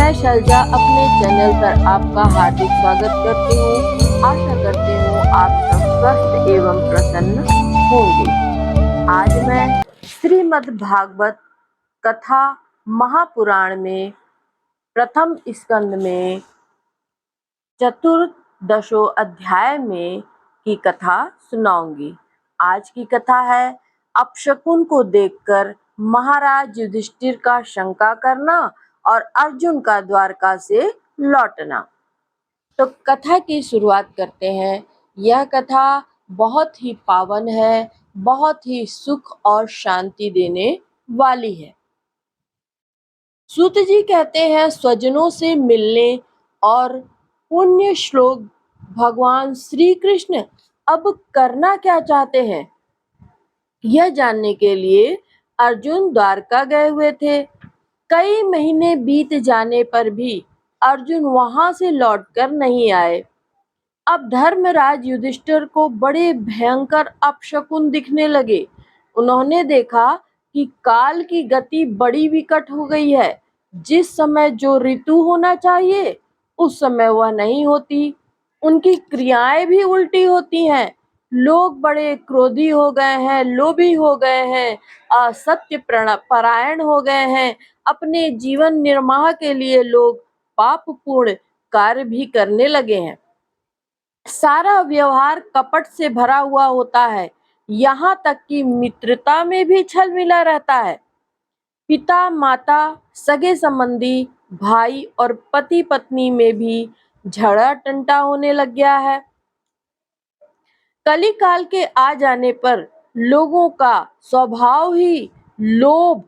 मैं शैलजा अपने चैनल पर आपका हार्दिक स्वागत करती हूँ। आशा करती हूँ आप सब स्वस्थ एवं प्रसन्न होंगे। आज मैं श्रीमद् भागवत कथा महापुराण में प्रथम स्कंद में चतुर्दशो अध्याय में की कथा सुनाऊंगी। आज की कथा है अपशकुन को देखकर महाराज युधिष्ठिर का शंका करना और अर्जुन का द्वारका से लौटना। तो कथा की शुरुआत करते हैं। यह कथा बहुत ही पावन है, बहुत ही सुख और शांति देने वाली है। सूत जी कहते हैं, स्वजनों से मिलने और पुण्य श्लोक भगवान श्री कृष्ण अब करना क्या चाहते हैं, यह जानने के लिए अर्जुन द्वारका गए हुए थे। कई महीने बीत जाने पर भी अर्जुन वहां से लौटकर नहीं आए। अब धर्मराज युधिष्ठिर को बड़े भयंकर अपशकुन दिखने लगे। उन्होंने देखा कि काल की गति बड़ी विकट हो गई है। जिस समय जो ऋतु होना चाहिए उस समय वह नहीं होती। उनकी क्रियाएं भी उल्टी होती हैं। लोग बड़े क्रोधी हो गए हैं, लोभी हो गए हैं, असत्य परायण हो गए हैं। अपने जीवन निर्वाह के लिए लोग पापपूर्ण कार्य भी करने लगे हैं। सारा व्यवहार कपट से भरा हुआ होता है। यहाँ तक कि मित्रता में भी छल मिला रहता है। पिता माता, सगे संबंधी, भाई और पति पत्नी में भी झगड़ा टंटा होने लग गया है। कली काल के आ जाने पर लोगों का स्वभाव ही लोभ,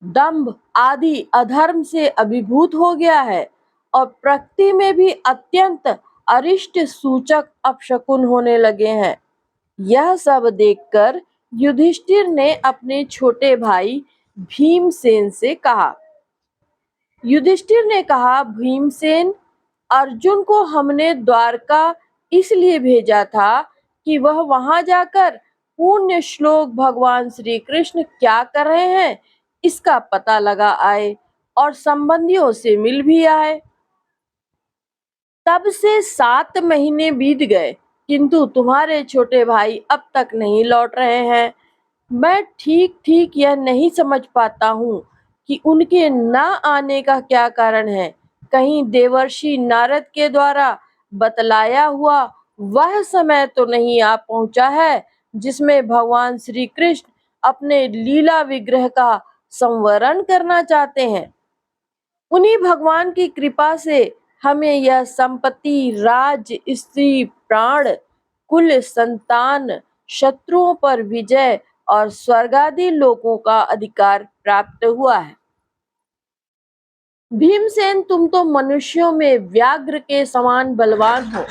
दंभ आदि अधर्म से अभिभूत हो गया है और प्रकृति में भी अत्यंत अरिष्ट सूचक अपशकुन होने लगे हैं। यह सब देखकर युधिष्ठिर ने अपने छोटे भाई भीमसेन से कहा। युधिष्ठिर ने कहा, भीमसेन, अर्जुन को हमने द्वारका इसलिए भेजा था कि वह वहां जाकर पुण्य श्लोक भगवान श्री कृष्ण क्या कर रहे हैं इसका पता लगा आए और संबंधियों से मिल भी आए। तब से 7 महीने बीत गए, किंतु तुम्हारे छोटे भाई अब तक नहीं लौट रहे हैं। मैं ठीक ठीक यह नहीं समझ पाता हूँ कि उनके न आने का क्या कारण है। कहीं देवर्षि नारद के द्वारा बतलाया हुआ वह समय तो नहीं आ पहुंचा है जिसमें भगवान श्री कृष्ण अपने लीला विग्रह का संवरण करना चाहते हैं। उन्हीं भगवान की कृपा से हमें यह संपत्ति, राज, स्त्री, प्राण, कुल, संतान, शत्रुओं पर विजय और स्वर्गादि लोकों का अधिकार प्राप्त हुआ है। भीमसेन, तुम तो मनुष्यों में व्याघ्र के समान बलवान हो।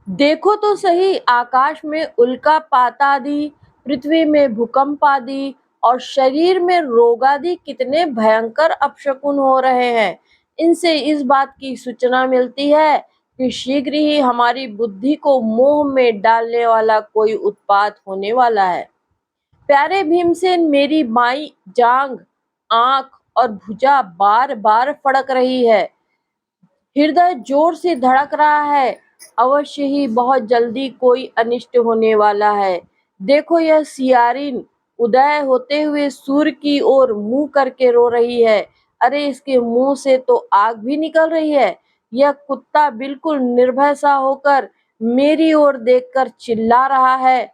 देखो तो सही, आकाश में उल्कापात आदि, पृथ्वी में भूकंप आदि और शरीर में रोग आदि कितने भयंकर अपशकुन हो रहे हैं। इनसे इस बात की सूचना मिलती है कि शीघ्र ही हमारी बुद्धि को मोह में डालने वाला कोई उत्पात होने वाला है। प्यारे भीमसेन, मेरी बाईं जांघ, आंख और भुजा बार बार फड़क रही है। हृदय जोर से धड़क रहा है। अवश्य ही बहुत जल्दी कोई अनिष्ट होने वाला है। देखो, यह सियारिन उदय होते हुए सूर्य की ओर मुंह करके रो रही है। अरे, इसके मुंह से तो आग भी निकल रही है। यह कुत्ता बिल्कुल निर्भय सा होकर मेरी ओर देखकर चिल्ला रहा है।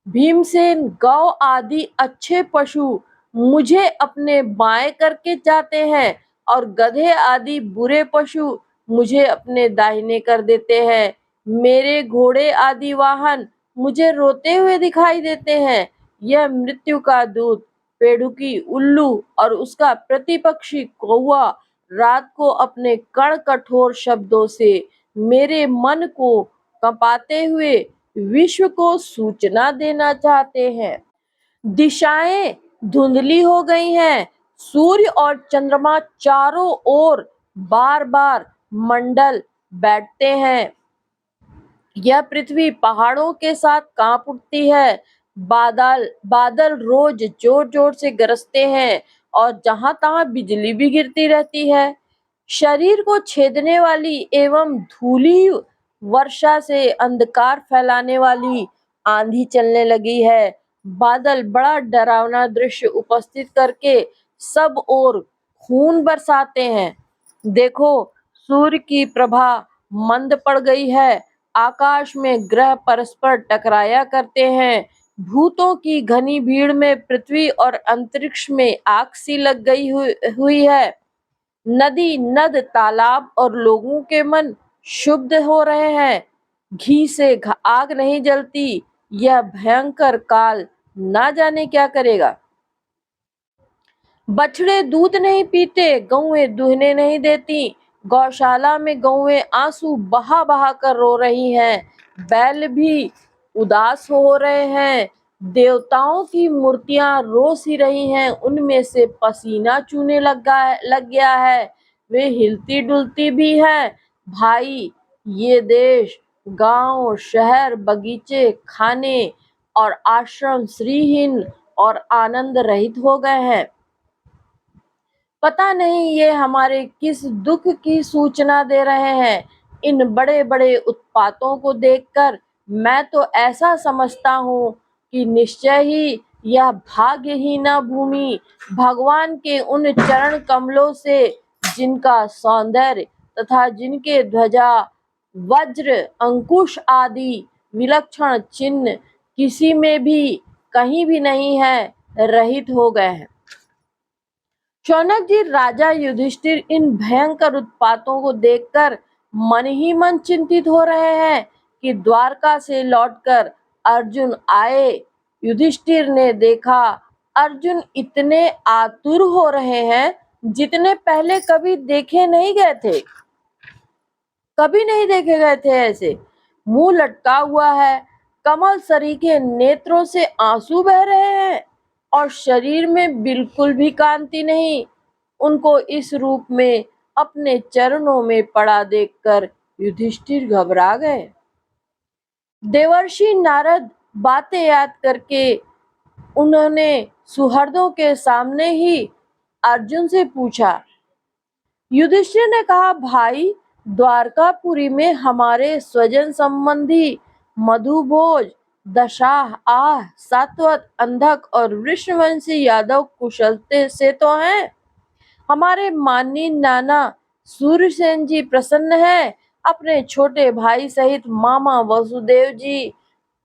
भीमसेन, गौ आदि अच्छे पशु मुझे अपने बाएं करके जाते हैं और गधे आदि बुरे पशु मुझे अपने दाहिने कर देते हैं। मेरे घोड़े आदि वाहन मुझे रोते हुए दिखाई देते हैं। यह मृत्यु का दूत पेड़ुकी उल्लू और उसका प्रतिपक्षी कौवा रात को अपने कण कठोर शब्दों से मेरे मन को कंपाते हुए विश्व को सूचना देना चाहते हैं। दिशाएं धुंधली हो गई हैं। सूर्य और चंद्रमा चारों ओर बार बार मंडल बैठते हैं। यह पृथ्वी पहाड़ों के साथ कांप उठती है। बादल बादल रोज जोर जोर से गरजते हैं और जहां तहां बिजली भी गिरती रहती है। शरीर को छेदने वाली एवं धूली वर्षा से अंधकार फैलाने वाली आंधी चलने लगी है। बादल बड़ा डरावना दृश्य उपस्थित करके सब ओर खून बरसाते हैं। देखो, सूर्य की प्रभा मंद पड़ गई है। आकाश में ग्रह परस्पर टकराया करते हैं। भूतों की घनी भीड़ में पृथ्वी और अंतरिक्ष में आग सी लग गई हुई है। नदी, नद, तालाब और लोगों के मन शुद्ध हो रहे हैं। घी से आग नहीं जलती। यह भयंकर काल ना जाने क्या करेगा। बछड़े दूध नहीं पीते, गौएं दुहने नहीं देती। गौशाला में गौएं आंसू बहा बहा कर रो रही हैं। बैल भी उदास हो रहे हैं। देवताओं की मूर्तियां रो सी रही हैं, उनमें से पसीना चूने लग गया है। वे हिलती डुलती भी हैं। भाई, ये देश, गांव, शहर, बगीचे, खाने और आश्रम श्रीहीन और आनंद रहित हो गए हैं। पता नहीं ये हमारे किस दुख की सूचना दे रहे हैं। इन बड़े बड़े उत्पातों को देखकर मैं तो ऐसा समझता हूँ कि निश्चय ही यह भाग्यहीना भूमि भगवान के उन चरण कमलों से, जिनका सौंदर्य तथा जिनके ध्वजा, वज्र, अंकुश आदि विलक्षण चिन्ह किसी में भी कहीं भी नहीं है, रहित हो गए हैं। शौनक जी, राजा युधिष्ठिर इन भयंकर उत्पातों को देखकर मन ही मन चिंतित हो रहे हैं कि द्वारका से लौटकर अर्जुन आए। युधिष्ठिर ने देखा अर्जुन इतने आतुर हो रहे हैं जितने पहले कभी देखे नहीं गए थे। कभी नहीं देखे गए थे ऐसे। मुंह लटका हुआ है, कमल सरीखे नेत्रों से आंसू बह रहे हैं और शरीर में बिल्कुल भी कांति नहीं। उनको इस रूप में अपने चरणों में पड़ा देखकर युधिष्ठिर घबरा गए। देवर्षि नारद बातें याद करके उन्होंने सुहृदों के सामने ही अर्जुन से पूछा। युधिष्ठिर ने कहा, भाई, द्वारकापुरी में हमारे स्वजन संबंधी मधुभोज, दशाह, आह, सात्वत, अंधक और वृषवंशी यादव कुशलते से तो हैं। हमारे माननीय नाना सूर्यसेन जी प्रसन्न हैं। अपने छोटे भाई सहित मामा वसुदेव जी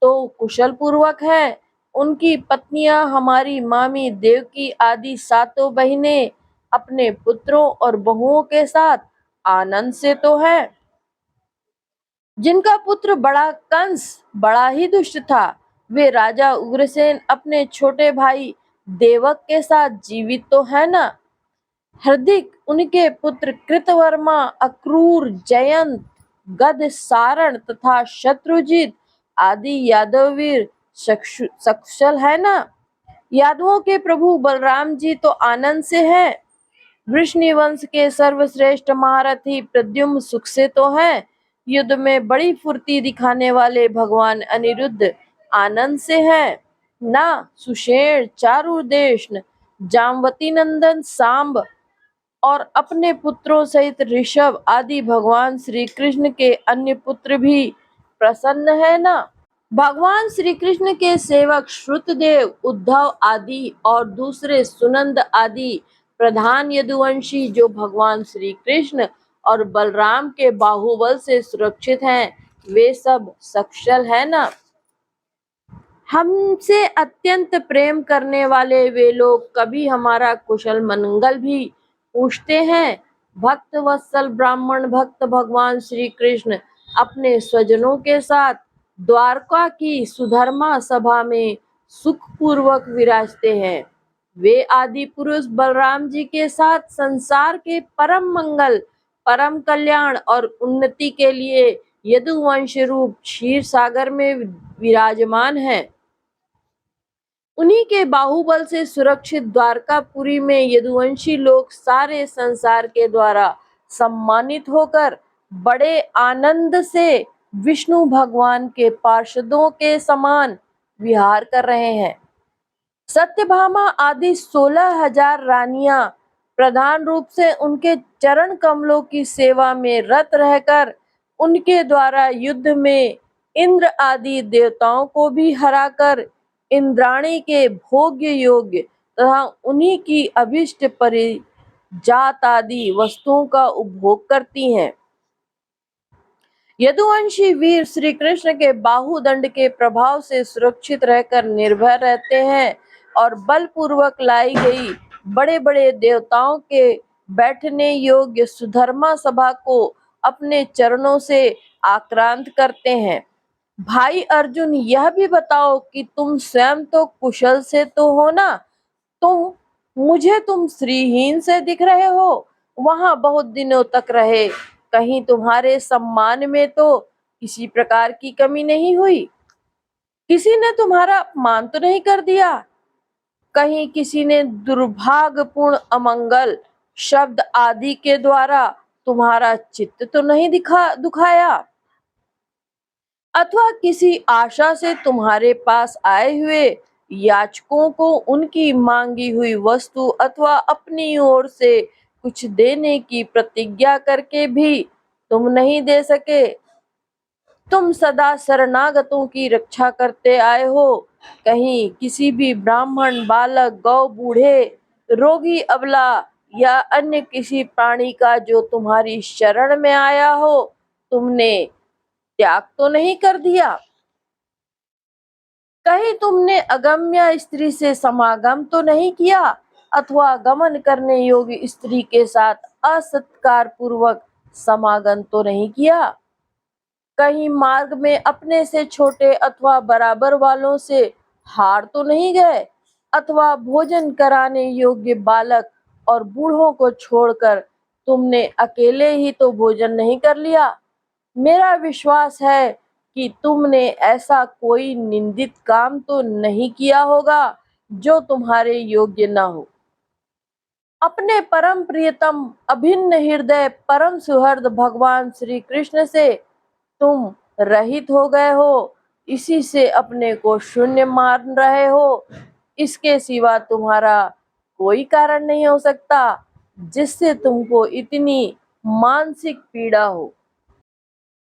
तो कुशल पूर्वक हैं। उनकी पत्नियां हमारी मामी देवकी आदि सातों बहिनें अपने पुत्रों और बहुओं के साथ आनंद से तो है। जिनका पुत्र बड़ा कंस बड़ा ही दुष्ट था, वे राजा उग्रसेन अपने छोटे भाई देवक के साथ जीवित तो है ना। हार्दिक, उनके पुत्र कृतवर्मा, अक्रूर, जयंत, गद, सारण तथा शत्रुजित आदि यादववीर सकुशल है ना। यादवों के प्रभु बलराम जी तो आनंद से हैं। वृष्णि वंश के सर्वश्रेष्ठ महारथी प्रद्युम्न सुख से तो हैं। युद्ध में बड़ी फुर्ती दिखाने वाले भगवान अनिरुद्ध आनंद से हैं ना। सुषेण, चारुदेशन, जामवती नंदन सांब और अपने पुत्रों सहित ऋषभ आदि भगवान श्री कृष्ण के अन्य पुत्र भी प्रसन्न है ना। भगवान श्री कृष्ण के सेवक श्रुतदेव, उद्धव आदि और दूसरे सुनंद आदि प्रधान यदुवंशी जो भगवान श्री कृष्ण और बलराम के बाहुबल से सुरक्षित हैं, वे सब सकुशल है ना। हमसे अत्यंत प्रेम करने वाले वे लोग कभी हमारा कुशल मंगल भी पूछते हैं। भक्त वत्सल ब्राह्मण भक्त भगवान श्री कृष्ण अपने स्वजनों के साथ द्वारका की सुधर्मा सभा में सुखपूर्वक विराजते हैं। वे आदि पुरुष बलराम जी के साथ संसार के परम मंगल, परम कल्याण और उन्नति के लिए यदुवंश रूप क्षीर सागर में विराजमान हैं। उन्हीं के बाहुबल से सुरक्षित द्वारकापुरी में यदुवंशी लोग सारे संसार के द्वारा सम्मानित होकर बड़े आनंद से विष्णु भगवान के पार्षदों के समान विहार कर रहे हैं। सत्यभामा आदि 16,000 रानियां प्रधान रूप से उनके चरण कमलों की सेवा में रत रहकर उनके द्वारा युद्ध में इंद्र आदि देवताओं को भी हराकर इंद्राणी के भोग्य योग्य तथा उन्हीं की अभिष्ट परिजात आदि वस्तुओं का उपभोग करती हैं। यदुवंशी वीर श्री कृष्ण के बाहुदंड के प्रभाव से सुरक्षित रहकर निर्भय रहते हैं और बलपूर्वक लाई गई बड़े बड़े देवताओं के बैठने योग्य सुधर्मा सभा को अपने चरणों से आक्रांत करते हैं। भाई अर्जुन, यह भी बताओ कि तुम स्वयं तो कुशल से तो हो ना? तुम श्रीहीन से दिख रहे हो। वहां बहुत दिनों तक रहे, कहीं तुम्हारे सम्मान में तो किसी प्रकार की कमी नहीं हुई? किसी ने तुम्हारा अपमान तो नहीं कर दिया? कहीं किसी ने दुर्भाग्यपूर्ण अमंगल शब्द आदि के द्वारा तुम्हारा चित्त तो नहीं दुखाया? अथवा किसी आशा से तुम्हारे पास आए हुए याचकों को उनकी मांगी हुई वस्तु अथवा अपनी ओर से कुछ देने की प्रतिज्ञा करके भी तुम नहीं दे सके? तुम सदा शरणागतों की रक्षा करते आए हो। कहीं किसी भी ब्राह्मण, बालक, गौ, बूढ़े, रोगी, अबला या अन्य किसी प्राणी का जो तुम्हारी शरण में आया हो तुमने त्याग तो नहीं कर दिया? कहीं तुमने अगम्य स्त्री से समागम तो नहीं किया अथवा गमन करने योग्य स्त्री के साथ असत्कार पूर्वक समागम तो नहीं किया? कहीं मार्ग में अपने से छोटे अथवा बराबर वालों से हार तो नहीं गए अथवा भोजन कराने योग्य बालक और बूढ़ों को छोड़कर तुमने अकेले ही तो भोजन नहीं कर लिया? मेरा विश्वास है कि तुमने ऐसा कोई निंदित काम तो नहीं किया होगा जो तुम्हारे योग्य न हो। अपने परम प्रियतम अभिन्न हृदय परम सुहृद भगवान श्री कृष्ण से तुम रहित हो गए हो, इसी से अपने को शून्य मान रहे हो। इसके सिवा तुम्हारा कोई कारण नहीं हो सकता जिससे तुमको इतनी मानसिक पीड़ा हो।